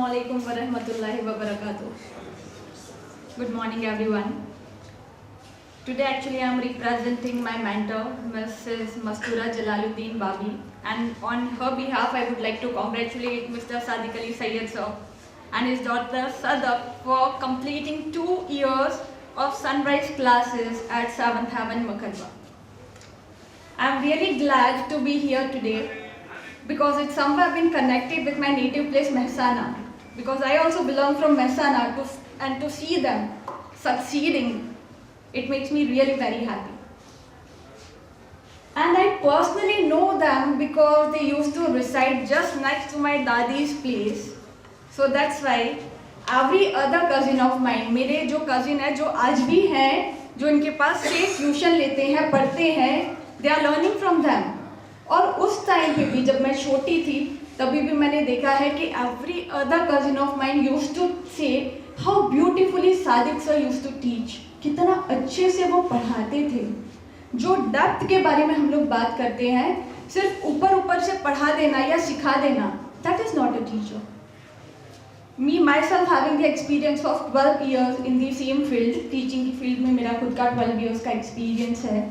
Assalamualaikum warahmatullahi wabarakatuh. Good morning everyone. Today actually I am representing my mentor Mrs. Mastura Jalaluddin Babi, and on her behalf I would like to congratulate Mr. Sadiq Ali Sayyed sir and his daughter Sadaf for completing 2 years of sunrise classes at 7th Heaven Makadwa. I am really glad to be here today because it's somehow been connected with my native place Mehsana, because I also belong from Mehsana, and to see them succeeding, it makes me really very happy. And I personally know them because they used to reside just next to my dadi's place, so that's why every other cousin of mine, मेरे जो cousin है जो आज भी हैं, जो इनके पास से ट्यूशन लेते हैं, पढ़ते हैं, they are learning from them. और उस टाइम पे भी जब मैं छोटी थी तभी भी मैंने देखा है कि every other cousin of mine used to say how beautifully Sadiq sir used to teach. कितना अच्छे से वो पढ़ाते थे. जो डेप्थ के बारे में हम लोग बात करते हैं, सिर्फ ऊपर ऊपर से पढ़ा देना या सिखा देना, that is not a teacher. Me myself having the experience of 12 years in the same field, teaching की फील्ड में मेरा खुद का 12 years का एक्सपीरियंस है,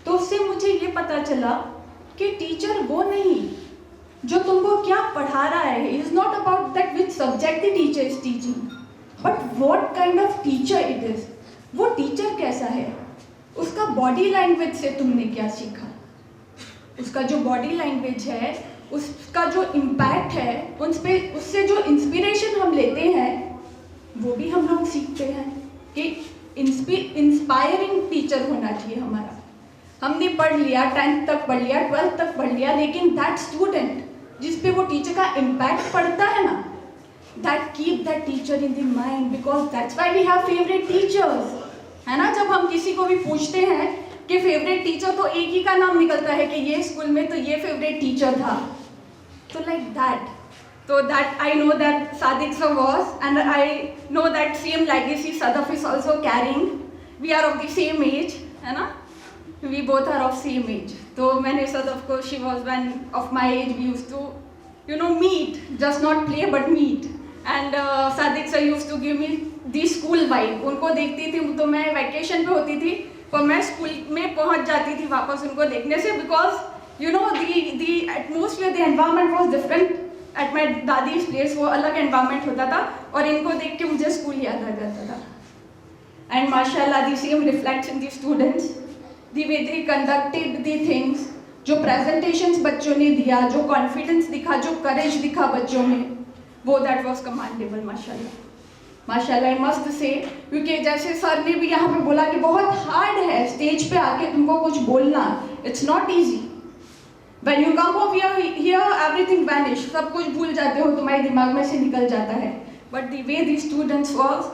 तो उससे मुझे ये पता चला कि टीचर वो नहीं जो तुमको क्या पढ़ा रहा है. Is not about that which subject the teacher is teaching, but what kind of teacher it is. वो टीचर कैसा है, उसका बॉडी लैंग्वेज से तुमने क्या सीखा, उसका जो बॉडी लैंग्वेज है, उसका जो इम्पैक्ट है, उससे जो इंस्पिरेशन हम लेते हैं, वो भी हम लोग सीखते हैं कि इंस्पायरिंग टीचर होना चाहिए हमारा. हमने पढ़ लिया, 10th तक पढ़ लिया, 12th तक पढ़ लिया, लेकिन दैट स्टूडेंट जिस पे वो टीचर का इम्पैक्ट पड़ता है ना, that keep that teacher in the mind, because that's why we have favourite teachers, है ना. जब हम किसी को भी पूछते हैं कि फेवरेट टीचर, तो एक ही का नाम निकलता है कि ये स्कूल में तो ये फेवरेट टीचर था. तो लाइक दैट, तो that I know that Sadiq sir was, and I know that same legacy Sadaf is also carrying. We are of the same age, है ना. We both are of same age. तो मैंने Sadaf को, she was one of my age, we used to meet, just not play but meet. And Sadiq sir used to give me the school vibe. उनको देखती थी तो मैं vacation पे होती थी, पर मैं स्कूल में पहुंच जाती थी वापस उनको देखने से, because the atmosphere, the environment was different at my दादी's place. वो अलग environment होता था और इनको देख के मुझे स्कूल याद आ जाता था. And mashallah, the same reflects in the students. The way they conducted the things, जो presentations बच्चों ने दिया, जो confidence दिखा, जो courage दिखा बच्चों में, वो that was commendable. माशाल्लाह, माशाल्लाह I must say, क्योंकि जैसे सर ने भी यहाँ पे बोला कि बहुत hard है स्टेज पे आके तुमको कुछ बोलना, it's not easy. When you come over here everything vanish, सब कुछ भूल जाते हो, तुम्हारे दिमाग में से निकल जाता है. But the way the students was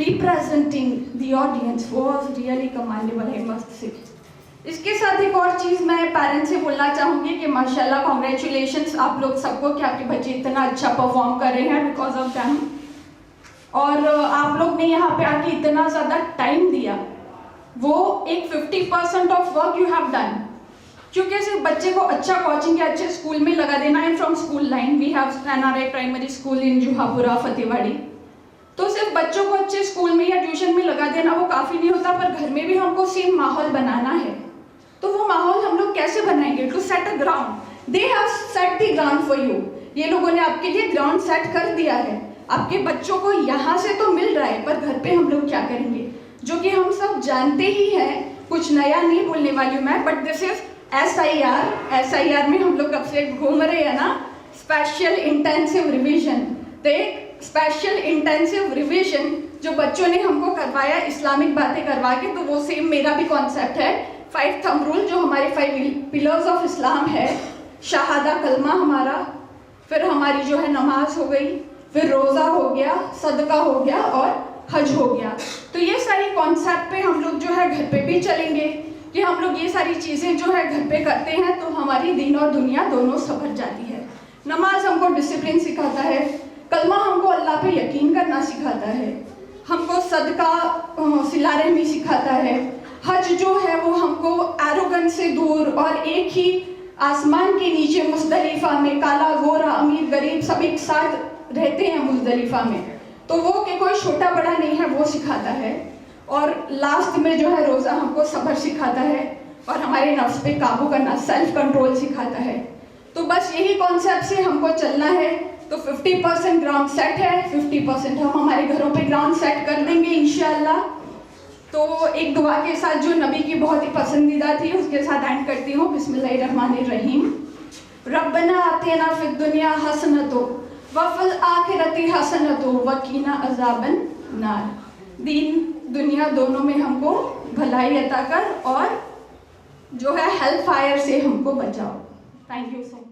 representing the audience was really commendable, I must say. इसके साथ एक और चीज़ मैं पेरेंट्स से बोलना चाहूँगी कि माशाल्लाह कॉन्ग्रेचुलेशंस आप लोग सबको कि आपके बच्चे इतना अच्छा परफॉर्म कर रहे हैं बिकॉज ऑफ दैम. और आप लोग ने यहाँ पे आके इतना ज़्यादा टाइम दिया, वो एक 50% of work you have done. क्योंकि सिर्फ बच्चे को अच्छा कोचिंग या अच्छे स्कूल में लगा देना. I am from school line, we have NRI primary school in Juhapura Fatehwadi. तो सिर्फ बच्चों को अच्छे स्कूल में या ट्यूशन में लगा देना वो काफ़ी नहीं होता, पर घर में भी हमको सेम माहौल बनाना है. तो वो माहौल हम लोग कैसे बनाएंगे? To set a ground. They have set the ground for you. ये लोगों ने आपके लिए ग्राउंड सेट कर दिया है. आपके बच्चों को यहाँ से तो मिल रहा है, पर घर पे हम लोग क्या करेंगे, जो कि हम सब जानते ही हैं. कुछ नया नहीं बोलने वाली हूँ मैं, बट दिस इज SIR में हम लोग कब से घूम रहे हैं ना, स्पेशल इंटेंसिव रिविजन. तो एक स्पेशल इंटेंसिव रिविजन जो बच्चों ने हमको करवाया इस्लामिक बातें करवा के, तो वो सेम मेरा भी कॉन्सेप्ट है. 5 थंब रूल जो हमारे 5 पिलर्स ऑफ इस्लाम है, शहादा कलमा हमारा, फिर हमारी जो है नमाज हो गई, फिर रोज़ा हो गया, सदका हो गया और हज हो गया. तो ये सारी कॉन्सेप्ट पे हम लोग जो है घर पे भी चलेंगे कि हम लोग ये सारी चीज़ें जो है घर पे करते हैं तो हमारी दीन और दुनिया दोनों संभल जाती है. नमाज हमको डिसिप्लिन सिखाता है, कलमा हमको अल्लाह पे यकीन करना सिखाता है, हमको सदका सिला रहमी सिखाता है, हज जो है वो हमको एरोगेंस से दूर और एक ही आसमान के नीचे मुज़दलिफा में काला गोरा अमीर गरीब सब एक साथ रहते हैं मुज़दलिफा में, तो वो कि कोई छोटा बड़ा नहीं है, वो सिखाता है। और लास्ट में जो है रोज़ा हमको सब्र सिखाता है और हमारे नफ्स पे काबू करना, सेल्फ कंट्रोल सिखाता है। तो बस यही कॉन्सेप्ट से हमको चलना है। तो 50% ग्राउंड सेट है, 50% हम हमारे घरों पे ग्राउंड सेट कर देंगे इंशाअल्लाह। तो एक दुआ के साथ जो नबी की बहुत ही पसंदीदा थी उसके साथ एंड करती हूँ। बिस्मिल्लाहिर्रहमानिर्रहीम। रब्बना आतिना फिद दुनिया हसनतो व फिल आखिरति हसनतो व कीना अज़ाबन नार। दीन दुनिया दोनों में हमको भलाई अता कर और जो है हेल फायर से हमको बचाओ। Thank you so much.